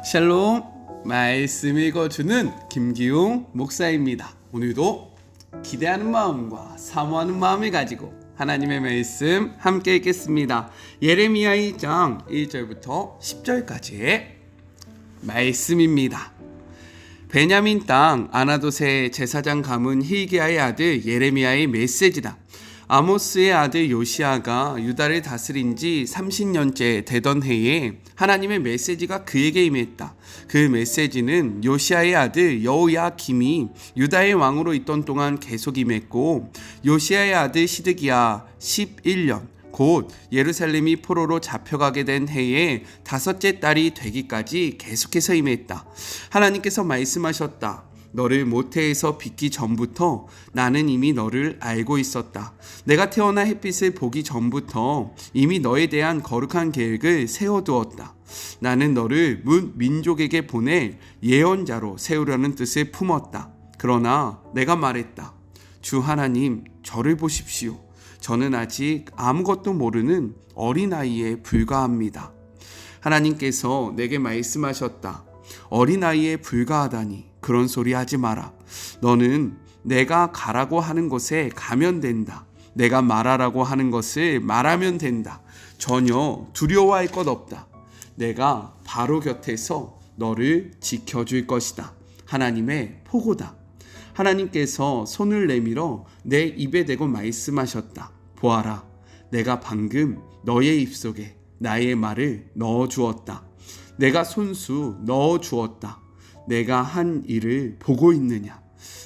샬롬, 말씀 읽어주는 김기웅 목사입니다. 오늘도 기대하는 마음과 사모하는 마음을 가지고 하나님의 말씀 함께 읽겠습니다. 예레미야 2장 1절부터 10절까지의 말씀입니다. 베냐민 땅 아나돗의 제사장 가문 hil기야의 아들 예레미야의 메시지다. 아모스의 아들 요시야가 유다를 다스린 지 30년째 되던 해에 하나님의 메시지가 그에게 임했다. 그 메시지는 요시야의 아들 여호야김이 유다의 왕으로 있던 동안 계속 임했고, 요시야의 아들 시드기야 11년 곧 예루살렘이 포로로 잡혀가게 된 해에 다섯째 딸이 되기까지 계속해서 임했다. 하나님께서 말씀하셨다. 너를 모태에서 빚기 전부터 나는 이미 너를 알고 있었다. 내가 태어나 햇빛을 보기 전부터 이미 너에 대한 거룩한 계획을 세워두었다. 나는 너를 문 민족에게 보낼 예언자로 세우려는 뜻을 품었다. 그러나 내가 말했다. 주 하나님, 저를 보십시오. 저는 아직 아무것도 모르는 어린아이에 불과합니다. 하나님께서 내게 말씀하셨다. 어린아이에 불과하다니 그런 소리 하지 마라. 너는 내가 가라고 하는 곳에 가면 된다. 내가 말하라고 하는 것을 말하면 된다. 전혀 두려워할 것 없다. 내가 바로 곁에서 너를 지켜줄 것이다. 하나님의 포고다. 하나님께서 손을 내밀어 내 입에 대고 말씀하셨다. 보아라, 내가 방금 너의 입속에 나의 말을 넣어주었다. 내가 손수 넣어주었다. 내가 한 일을 보고 있느냐?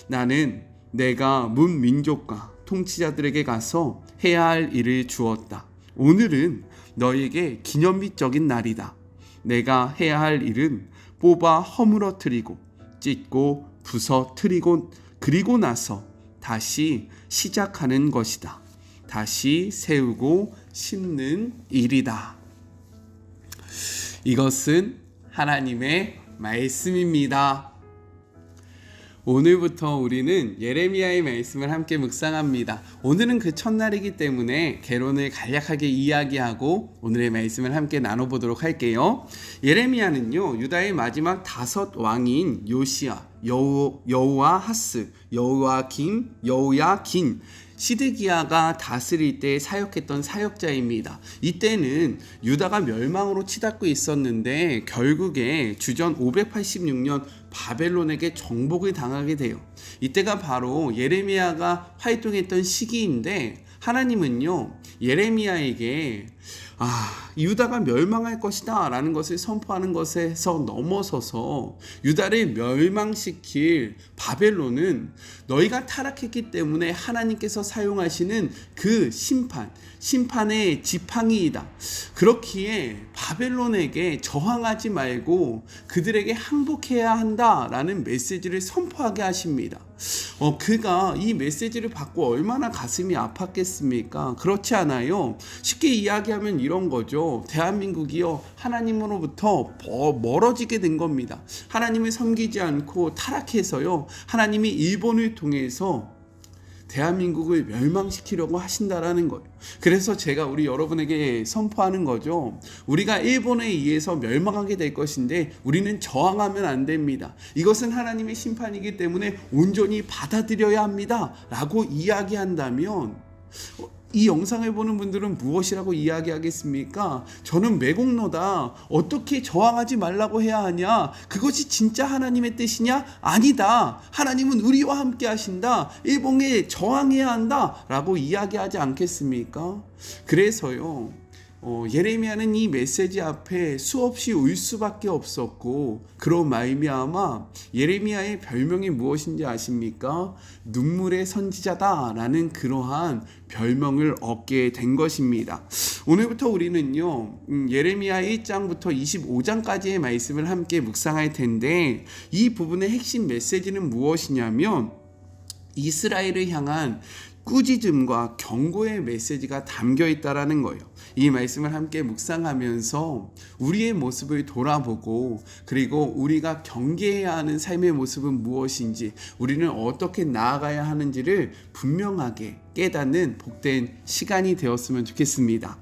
나는 내가 문 민족과 통치자들에게 가서 해야 할 일을 주었다. 오늘은 너에게 기념비적인 날이다. 내가 해야 할 일은 뽑아 허물어뜨리고 찢고 부서뜨리고 그리고 나서 다시 시작하는 것이다. 다시 세우고 심는 일이다. 이것은 하나님의 말씀입니다. 오늘부터 우리는 예레미야의 말씀을 함께 묵상합니다. 오늘은 그 첫날이기 때문에 개론을 간략하게 이야기하고 오늘의 말씀을 함께 나눠보도록 할게요. 예레미야는요, 유다의 마지막 5 왕인 요시야, 여호아하스, 여호야김, 여호야긴, 시드기야가 다스릴 때 사역했던 사역자입니다. 이때는 유다가 멸망으로 치닫고 있었는데 결국에 주전 586년 바벨론에게 정복을 당하게 돼요. 이때가 바로 예레미야가 활동했던 시기인데, 하나님은요 예레미야에게 유다가 멸망할 것이다 라는 것을 선포하는 것에서 넘어서서 유다를 멸망시킬 바벨론은 너희가 타락했기 때문에 하나님께서 사용하시는 그 심판의 지팡이이다. 그렇기에 바벨론에게 저항하지 말고 그들에게 항복해야 한다라는 메시지를 선포하게 하십니다. 그가 이 메시지를 받고 얼마나 가슴이 아팠겠습니까? 그렇지 않아요? 쉽게 이야기하면 이런 거죠. 대한민국이요, 하나님으로부터 멀어지게 된 겁니다. 하나님을 섬기지 않고 타락해서요, 하나님이 일본을 통해서 대한민국을 멸망시키려고 하신다라는 거예요. 그래서 제가 우리 여러분에게 선포하는 거죠. 우리가 일본에 의해서 멸망하게 될 것인데 우리는 저항하면 안 됩니다. 이것은 하나님의 심판이기 때문에 온전히 받아들여야 합니다 라고 이야기한다면, 이 영상을 보는 분들은 무엇이라고 이야기하겠습니까? 저는 매국노다. 어떻게 저항하지 말라고 해야 하냐? 그것이 진짜 하나님의 뜻이냐? 아니다. 하나님은 우리와 함께 하신다. 일본에 저항해야 한다 라고 이야기하지 않겠습니까? 그래서요, 예레미야는 이 메시지 앞에 수없이 울 수밖에 없었고, 그로 말미암아 예레미야의 별명이 무엇인지 아십니까? 눈물의 선지자다 라는 그러한 별명을 얻게 된 것입니다. 오늘부터 우리는요, 예레미야 1장부터 25장까지의 말씀을 함께 묵상할 텐데, 이 부분의 핵심 메시지는 무엇이냐면 이스라엘을 향한 꾸짖음과 경고의 메시지가 담겨 있다라는 거예요. 이 말씀을 함께 묵상하면서 우리의 모습을 돌아보고, 그리고 우리가 경계해야 하는 삶의 모습은 무엇인지, 우리는 어떻게 나아가야 하는지를 분명하게 깨닫는 복된 시간이 되었으면 좋겠습니다.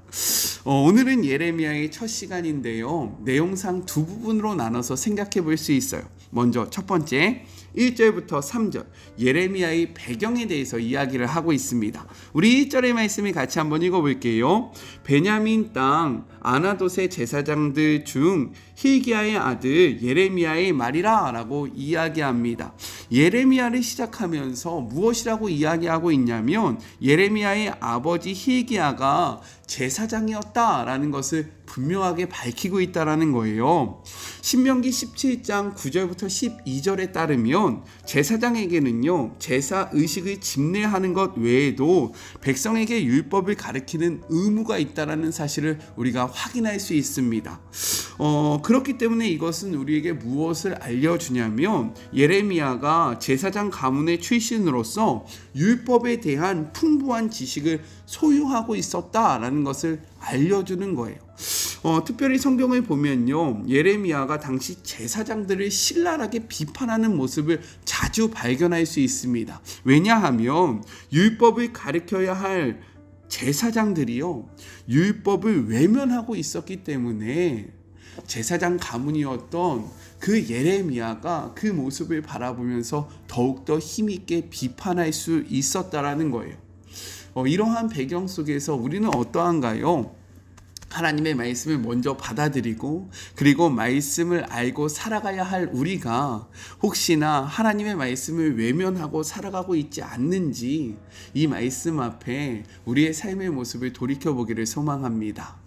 오늘은 예레미야의 첫 시간인데요. 내용상 두 부분으로 나눠서 생각해 볼 수 있어요. 먼저 첫 번째 1절부터 3절 예레미야의 배경에 대해서 이야기를 하고 있습니다. 우리 1절의 말씀을 같이 한번 읽어볼게요. 베냐민 땅 아나돗의 제사장들 중 hil기야의 아들 예레미야의 말이라 라고 이야기합니다. 예레미야를 시작하면서 무엇이라고 이야기하고 있냐면 예레미야의 아버지 hil기야가 제사장이었다라는 것을 분명하게 밝히고 있다라는 거예요. 신명기 17장 9절부터 12절에 따르면 제사장에게는요 제사 의식을 집례하는 것 외에도 백성에게 율법을 가르치는 의무가 있다라는 사실을 우리가 확인할 수 있습니다. 그렇기 때문에 이것은 우리에게 무엇을 알려주냐면 예레미야가 제사장 가문의 출신으로서 율법에 대한 풍부한 지식을 소유하고 있었다라는 것을 알려주는 거예요. 특별히 성경을 보면요 예레미야가 당시 제사장들을 신랄하게 비판하는 모습을 자주 발견할 수 있습니다. 왜냐하면 율법을 가르쳐야 할 제사장들이요 율법을 외면하고 있었기 때문에 제사장 가문이었던 그 예레미야가 그 모습을 바라보면서 더욱더 힘있게 비판할 수 있었다라는 거예요. 이러한 배경 속에서 우리는 어떠한가요? 하나님의 말씀을 먼저 받아들이고 그리고 말씀을 알고 살아가야 할 우리가 혹시나 하나님의 말씀을 외면하고 살아가고 있지 않는지 이 말씀 앞에 우리의 삶의 모습을 돌이켜보기를 소망합니다.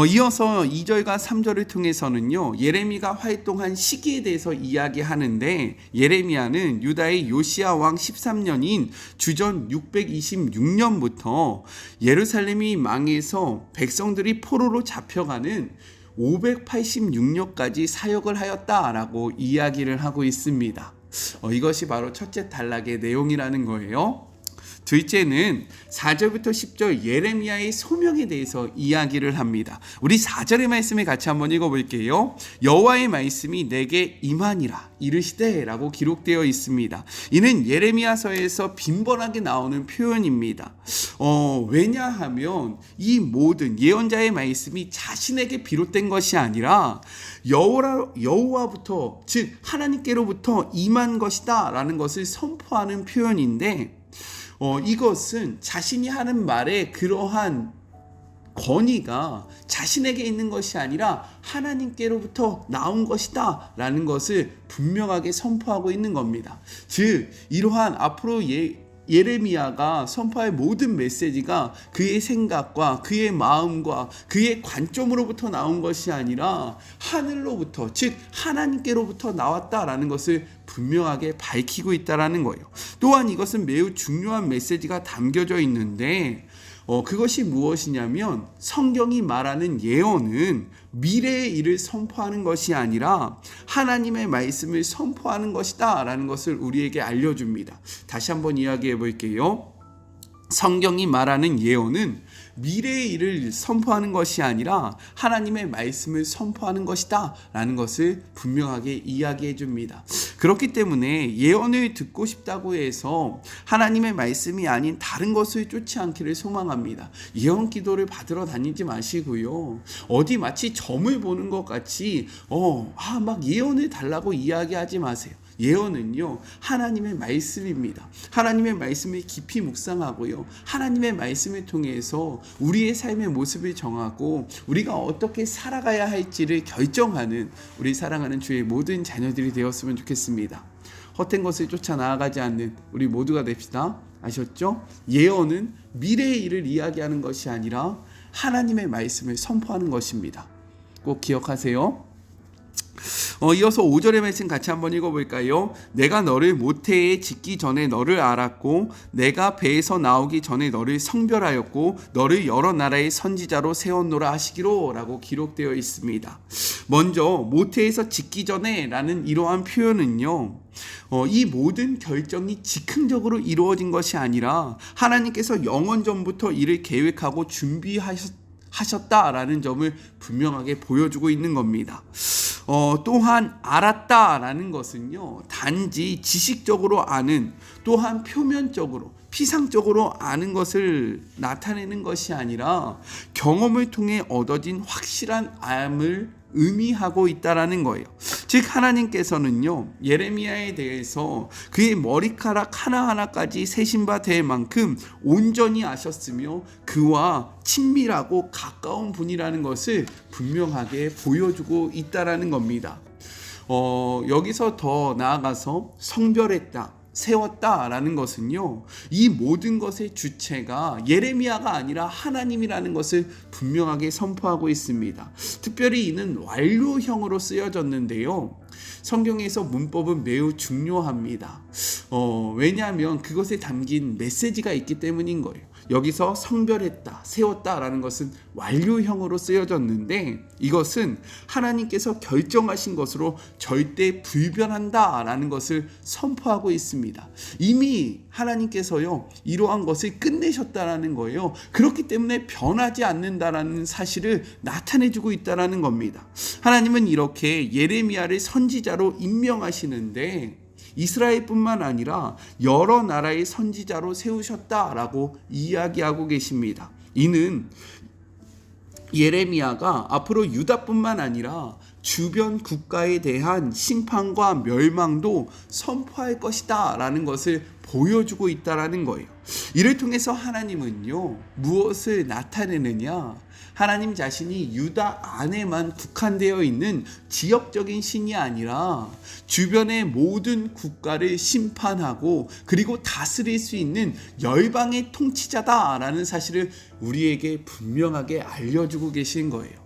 이어서 2절과 3절을 통해서는요 예레미야가 활동한 시기에 대해서 이야기하는데 예레미야는 유다의 요시야 왕 13년인 주전 626년부터 예루살렘이 망해서 백성들이 포로로 잡혀가는 586년까지 사역을 하였다라고 이야기를 하고 있습니다. 이것이 바로 첫째 단락의 내용이라는 거예요. 둘째는 4절부터 10절 예레미야의 소명에 대해서 이야기를 합니다. 우리 4절의 말씀을 같이 한번 읽어볼게요. 여호와의 말씀이 내게 임하니라 이르시되 라고 기록되어 있습니다. 이는 예레미야서에서 빈번하게 나오는 표현입니다. 왜냐하면 이 모든 예언자의 말씀이 자신에게 비롯된 것이 아니라 여호와부터 즉 하나님께로부터 임한 것이다 라는 것을 선포하는 표현인데 이것은 자신이 하는 말에 그러한 권위가 자신에게 있는 것이 아니라 하나님께로부터 나온 것이다 라는 것을 분명하게 선포하고 있는 겁니다. 즉 이러한 앞으로 예레미야가 선포할 모든 메시지가 그의 생각과 그의 마음과 그의 관점으로부터 나온 것이 아니라 하늘로부터 즉 하나님께로부터 나왔다라는 것을 분명하게 밝히고 있다라는 거예요. 또한 이것은 매우 중요한 메시지가 담겨져 있는데 그것이 무엇이냐면 성경이 말하는 예언은 미래의 일을 선포하는 것이 아니라 하나님의 말씀을 선포하는 것이다 라는 것을 우리에게 알려줍니다. 다시 한번 이야기해 볼게요. 성경이 말하는 예언은 미래의 일을 선포하는 것이 아니라 하나님의 말씀을 선포하는 것이다 라는 것을 분명하게 이야기해 줍니다. 그렇기 때문에 예언을 듣고 싶다고 해서 하나님의 말씀이 아닌 다른 것을 쫓지 않기를 소망합니다. 예언 기도를 받으러 다니지 마시고요. 어디 마치 점을 보는 것 같이 막 예언을 달라고 이야기하지 마세요. 예언은요 하나님의 말씀입니다. 하나님의 말씀을 깊이 묵상하고요 하나님의 말씀을 통해서 우리의 삶의 모습을 정하고 우리가 어떻게 살아가야 할지를 결정하는 우리 사랑하는 주의 모든 자녀들이 되었으면 좋겠습니다. 헛된 것을 쫓아 나아가지 않는 우리 모두가 됩시다. 아셨죠? 예언은 미래의 일을 이야기하는 것이 아니라 하나님의 말씀을 선포하는 것입니다. 꼭 기억하세요. 이어서 5절의 말씀 같이 한번 읽어볼까요? 내가 너를 모태에 짓기 전에 너를 알았고 내가 배에서 나오기 전에 너를 성별하였고 너를 여러 나라의 선지자로 세웠노라 하시기로 라고 기록되어 있습니다. 먼저 모태에서 짓기 전에 라는 이러한 표현은요 이 모든 결정이 즉흥적으로 이루어진 것이 아니라 하나님께서 영원 전부터 이를 계획하고 준비하셨다라는 점을 분명하게 보여주고 있는 겁니다. 또한 알았다라는 것은요 단지 지식적으로 아는 또한 표면적으로 피상적으로 아는 것을 나타내는 것이 아니라 경험을 통해 얻어진 확실한 암을 의미하고 있다라는 거예요. 즉 하나님께서는요 예레미야에 대해서 그의 머리카락 하나하나까지 세신 바 될 만큼 온전히 아셨으며 그와 친밀하고 가까운 분이라는 것을 분명하게 보여주고 있다라는 겁니다. 여기서 더 나아가서 성별했다, 세웠다라는 것은요 이 모든 것의 주체가 예레미야가 아니라 하나님이라는 것을 분명하게 선포하고 있습니다. 특별히 이는 완료형으로 쓰여졌는데요, 성경에서 문법은 매우 중요합니다. 왜냐하면 그것에 담긴 메시지가 있기 때문인 거예요. 여기서 성별했다, 세웠다라는 것은 완료형으로 쓰여졌는데 이것은 하나님께서 결정하신 것으로 절대 불변한다라는 것을 선포하고 있습니다. 이미 하나님께서요 이러한 것을 끝내셨다라는 거예요. 그렇기 때문에 변하지 않는다라는 사실을 나타내주고 있다라는 겁니다. 하나님은 이렇게 예레미야를 선지자로 임명하시는데 이스라엘뿐만 아니라 여러 나라의 선지자로 세우셨다라고 이야기하고 계십니다. 이는 예레미야가 앞으로 유다뿐만 아니라 주변 국가에 대한 심판과 멸망도 선포할 것이다 라는 것을 보여주고 있다라는 거예요. 이를 통해서 하나님은요 무엇을 나타내느냐, 하나님 자신이 유다 안에만 국한되어 있는 지역적인 신이 아니라 주변의 모든 국가를 심판하고 그리고 다스릴 수 있는 열방의 통치자다라는 사실을 우리에게 분명하게 알려주고 계신 거예요.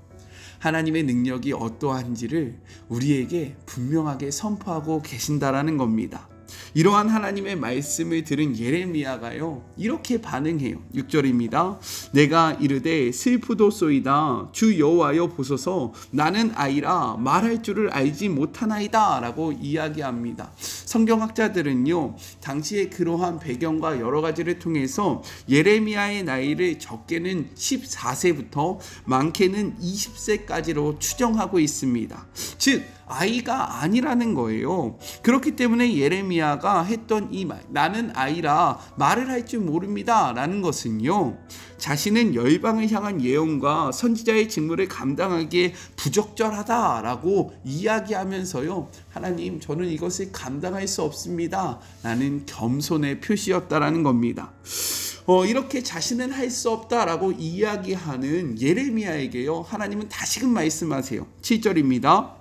하나님의 능력이 어떠한지를 우리에게 분명하게 선포하고 계신다라는 겁니다. 이러한 하나님의 말씀을 들은 예레미야가요 이렇게 반응해요. 6절입니다. 내가 이르되 슬프도소이다 주 여호와여 보소서 나는 아이라 말할 줄을 알지 못하나이다 라고 이야기합니다. 성경학자들은요 당시의 그러한 배경과 여러 가지를 통해서 예레미야의 나이를 적게는 14세부터 많게는 20세까지로 추정하고 있습니다. 즉 아이가 아니라는 거예요. 그렇기 때문에 예레미야가 했던 이 말, 나는 아이라 말을 할 줄 모릅니다 라는 것은요 자신은 열방을 향한 예언과 선지자의 직무를 감당하기에 부적절하다라고 이야기하면서요 하나님 저는 이것을 감당할 수 없습니다 라는 겸손의 표시였다라는 겁니다. 이렇게 자신은 할 수 없다라고 이야기하는 예레미야에게요 하나님은 다시금 말씀하세요. 7절입니다.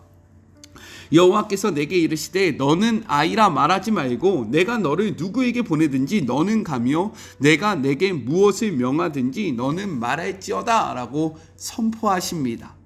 여호와께서 내게 이르시되 너는 아이라 말하지 말고 내가 너를 누구에게 보내든지 너는 가며 내가 내게 무엇을 명하든지 너는 말할지어다 라고 선포하십니다.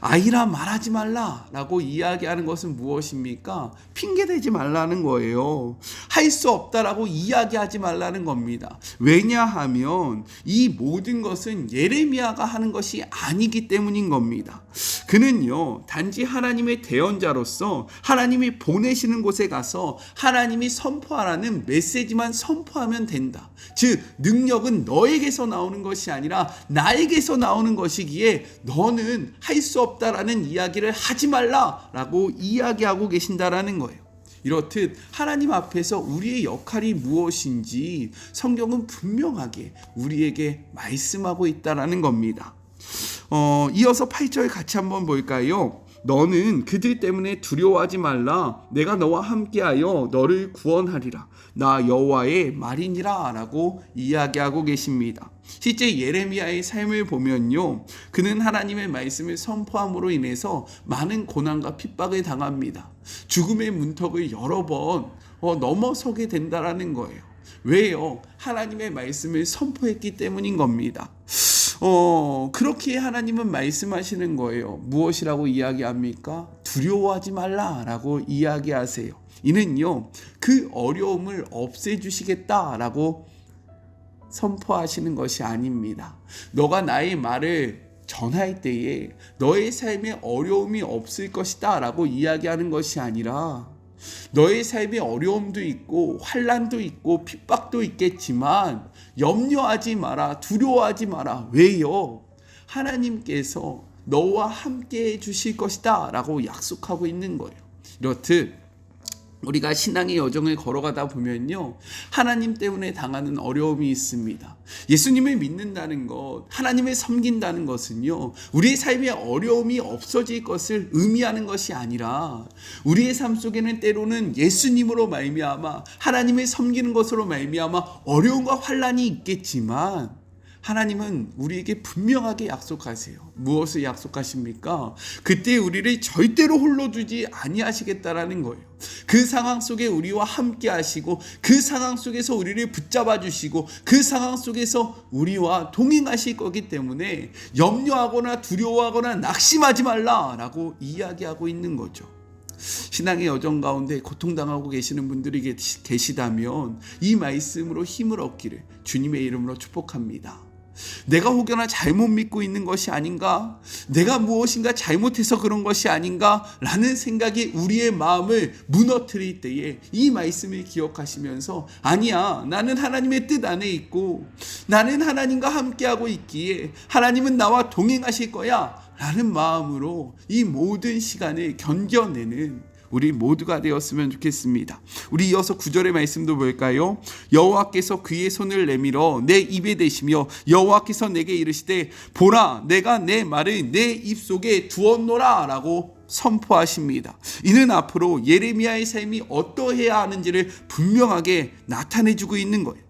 아이라 말하지 말라라고 이야기하는 것은 무엇입니까? 핑계대지 말라는 거예요. 할 수 없다라고 이야기하지 말라는 겁니다. 왜냐하면 이 모든 것은 예레미야가 하는 것이 아니기 때문인 겁니다. 그는요 단지 하나님의 대언자로서 하나님이 보내시는 곳에 가서 하나님이 선포하라는 메시지만 선포하면 된다. 즉 능력은 너에게서 나오는 것이 아니라 나에게서 나오는 것이기에 너는 할 수 없다라는 이야기를 하지 말라라고 이야기하고 계신다라는 거예요. 이렇듯 하나님 앞에서 우리의 역할이 무엇인지 성경은 분명하게 우리에게 말씀하고 있다라는 겁니다. 이어서 8절 같이 한번 볼까요? 너는 그들 때문에 두려워하지 말라. 내가 너와 함께하여 너를 구원하리라. 나 여호와의 말이니라 라고 이야기하고 계십니다. 실제 예레미야의 삶을 보면요 그는 하나님의 말씀을 선포함으로 인해서 많은 고난과 핍박을 당합니다. 죽음의 문턱을 여러 번 넘어서게 된다라는 거예요. 왜요? 하나님의 말씀을 선포했기 때문인 겁니다. 그렇게 하나님은 말씀하시는 거예요. 무엇이라고 이야기합니까? 두려워하지 말라라고 이야기하세요. 이는요 그 어려움을 없애주시겠다라고 선포하시는 것이 아닙니다. 너가 나의 말을 전할 때에 너의 삶에 어려움이 없을 것이다 라고 이야기하는 것이 아니라 너의 삶에 어려움도 있고 환난도 있고 핍박도 있겠지만 염려하지 마라, 두려워하지 마라. 왜요? 하나님께서 너와 함께 해 주실 것이다 라고 약속하고 있는 거예요. 이렇듯 우리가 신앙의 여정을 걸어가다 보면요, 하나님 때문에 당하는 어려움이 있습니다. 예수님을 믿는다는 것, 하나님을 섬긴다는 것은요, 우리의 삶에 어려움이 없어질 것을 의미하는 것이 아니라 우리의 삶 속에는 때로는 예수님으로 말미암아 하나님을 섬기는 것으로 말미암아 어려움과 환난이 있겠지만, 하나님은 우리에게 분명하게 약속하세요. 무엇을 약속하십니까? 그때 우리를 절대로 홀로 두지 아니하시겠다라는 거예요. 그 상황 속에 우리와 함께 하시고, 그 상황 속에서 우리를 붙잡아 주시고, 그 상황 속에서 우리와 동행하실 거기 때문에 염려하거나 두려워하거나 낙심하지 말라라고 이야기하고 있는 거죠. 신앙의 여정 가운데 고통당하고 계시는 분들이 계시다면 이 말씀으로 힘을 얻기를 주님의 이름으로 축복합니다. 내가 혹여나 잘못 믿고 있는 것이 아닌가? 내가 무엇인가 잘못해서 그런 것이 아닌가? 라는 생각이 우리의 마음을 무너뜨릴 때에 이 말씀을 기억하시면서, 아니야, 나는 하나님의 뜻 안에 있고 나는 하나님과 함께하고 있기에 하나님은 나와 동행하실 거야 라는 마음으로 이 모든 시간을 견뎌내는 우리 모두가 되었으면 좋겠습니다. 우리 이어서 9절의 말씀도 볼까요? 여호와께서 그의 손을 내밀어 내 입에 대시며 여호와께서 내게 이르시되 보라, 내가 내 말을 내 입속에 두었노라 라고 선포하십니다. 이는 앞으로 예레미야의 삶이 어떠해야 하는지를 분명하게 나타내주고 있는 거예요.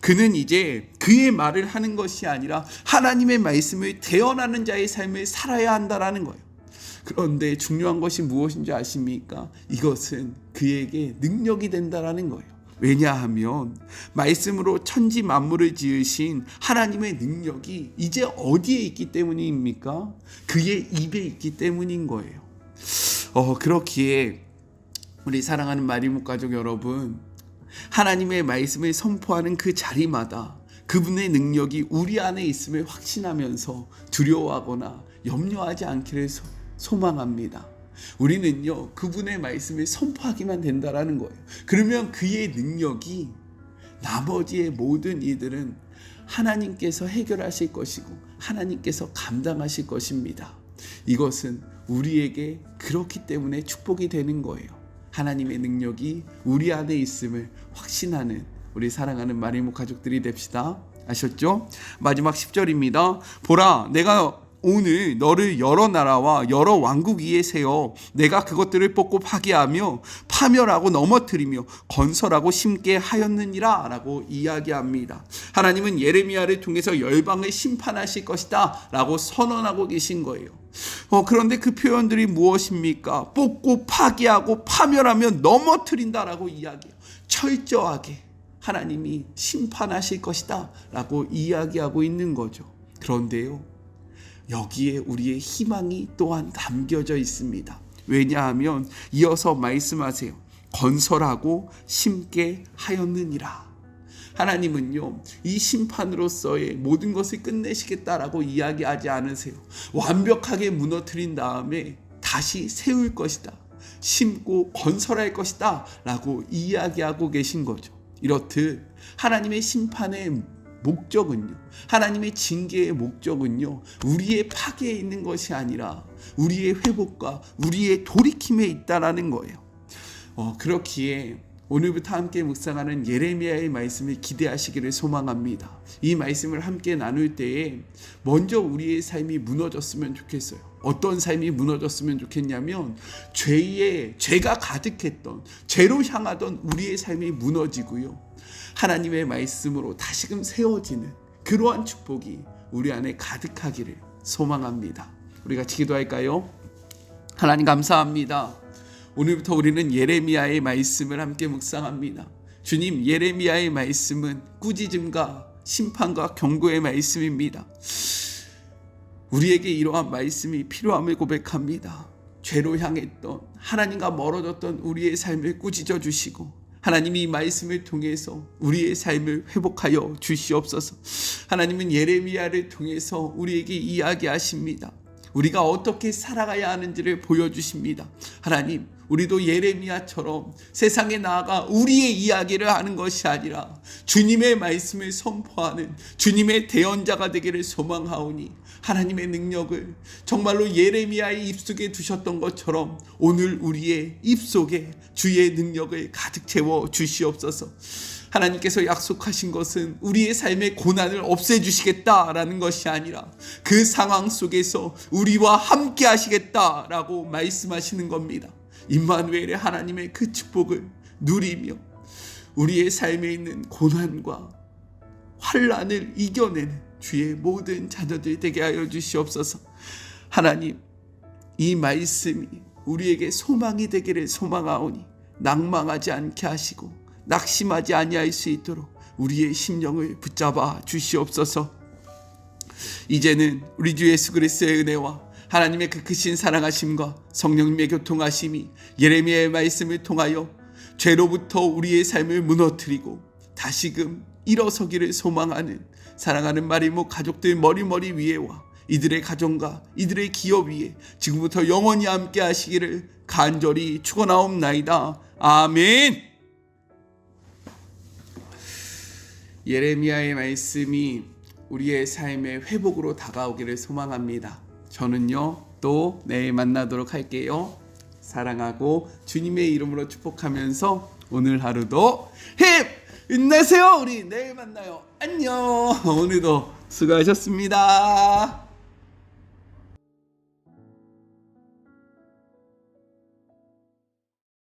그는 이제 그의 말을 하는 것이 아니라 하나님의 말씀을 대언하는 자의 삶을 살아야 한다라는 거예요. 그런데 중요한 것이 무엇인지 아십니까? 이것은 그에게 능력이 된다라는 거예요. 왜냐하면 말씀으로 천지 만물을 지으신 하나님의 능력이 이제 어디에 있기 때문입니까? 그의 입에 있기 때문인 거예요. 그렇기에 우리 사랑하는 마리목 가족 여러분, 하나님의 말씀을 선포하는 그 자리마다 그분의 능력이 우리 안에 있음을 확신하면서 두려워하거나 염려하지 않기를 소망합니다. 우리는요, 그분의 말씀을 선포하기만 된다라는 거예요. 그러면 그의 능력이 나머지의 모든 이들은 하나님께서 해결하실 것이고 하나님께서 감당하실 것입니다. 이것은 우리에게 그렇기 때문에 축복이 되는 거예요. 하나님의 능력이 우리 안에 있음을 확신하는 우리 사랑하는 마리모 가족들이 됩시다. 아셨죠? 마지막 10절입니다. 보라, 내가 오늘 너를 여러 나라와 여러 왕국 위에 세워 내가 그것들을 뽑고 파괴하며 파멸하고 넘어뜨리며 건설하고 심게 하였느니라 라고 이야기합니다. 하나님은 예레미야를 통해서 열방을 심판하실 것이다 라고 선언하고 계신 거예요. 그런데 그 표현들이 무엇입니까? 뽑고 파괴하고 파멸하며 넘어뜨린다라고 이야기해요. 철저하게 하나님이 심판하실 것이다 라고 이야기하고 있는 거죠. 그런데요, 여기에 우리의 희망이 또한 담겨져 있습니다. 왜냐하면 이어서 말씀하세요. 건설하고 심게 하였느니라. 하나님은요, 이 심판으로서의 모든 것을 끝내시겠다라고 이야기하지 않으세요. 완벽하게 무너뜨린 다음에 다시 세울 것이다, 심고 건설할 것이다 라고 이야기하고 계신 거죠. 이렇듯 하나님의 심판의 목적은요, 하나님의 징계의 목적은요, 우리의 파괴에 있는 것이 아니라 우리의 회복과 우리의 돌이킴에 있다라는 거예요. 그렇기에 오늘부터 함께 묵상하는 예레미야의 말씀을 기대하시기를 소망합니다. 이 말씀을 함께 나눌 때에 먼저 우리의 삶이 무너졌으면 좋겠어요. 어떤 삶이 무너졌으면 좋겠냐면 죄가 가득했던, 죄로 향하던 우리의 삶이 무너지고요, 하나님의 말씀으로 다시금 세워지는 그러한 축복이 우리 안에 가득하기를 소망합니다. 우리 같이 기도할까요? 하나님 감사합니다. 오늘부터 우리는 예레미야의 말씀을 함께 묵상합니다. 주님, 예레미야의 말씀은 꾸짖음과 심판과 경고의 말씀입니다. 우리에게 이러한 말씀이 필요함을 고백합니다. 죄로 향했던, 하나님과 멀어졌던 우리의 삶을 꾸짖어 주시고, 하나님이 이 말씀을 통해서 우리의 삶을 회복하여 주시옵소서. 하나님은 예레미야를 통해서 우리에게 이야기하십니다. 우리가 어떻게 살아가야 하는지를 보여주십니다. 하나님, 우리도 예레미야처럼 세상에 나아가 우리의 이야기를 하는 것이 아니라 주님의 말씀을 선포하는 주님의 대언자가 되기를 소망하오니, 하나님의 능력을 정말로 예레미야의 입속에 두셨던 것처럼 오늘 우리의 입속에 주의 능력을 가득 채워 주시옵소서. 하나님께서 약속하신 것은 우리의 삶의 고난을 없애주시겠다라는 것이 아니라 그 상황 속에서 우리와 함께 하시겠다라고 말씀하시는 겁니다. 임마누엘의 하나님의 그 축복을 누리며 우리의 삶에 있는 고난과 환난을 이겨내는 주의 모든 자녀들 되게 하여 주시옵소서. 하나님, 이 말씀이 우리에게 소망이 되기를 소망하오니 낭망하지 않게 하시고 낙심하지 아니할 수 있도록 우리의 심령을 붙잡아 주시옵소서. 이제는 우리 주 예수 그리스도의 은혜와 하나님의 그 크신 사랑하심과 성령님의 교통하심이 예레미야의 말씀을 통하여 죄로부터 우리의 삶을 무너뜨리고 다시금 일어서기를 소망하는 사랑하는 마리모 가족들 머리 위에와 이들의 가정과 이들의 기업 위에 지금부터 영원히 함께 하시기를 간절히 축원하옵나이다. 아멘. 예레미야의 말씀이 우리의 삶의 회복으로 다가오기를 소망합니다. 저는요, 또 내일 만나도록 할게요. 사랑하고 주님의 이름으로 축복하면서 오늘 하루도 힘내세요. 우리 내일 만나요. 안녕. 오늘도 수고하셨습니다.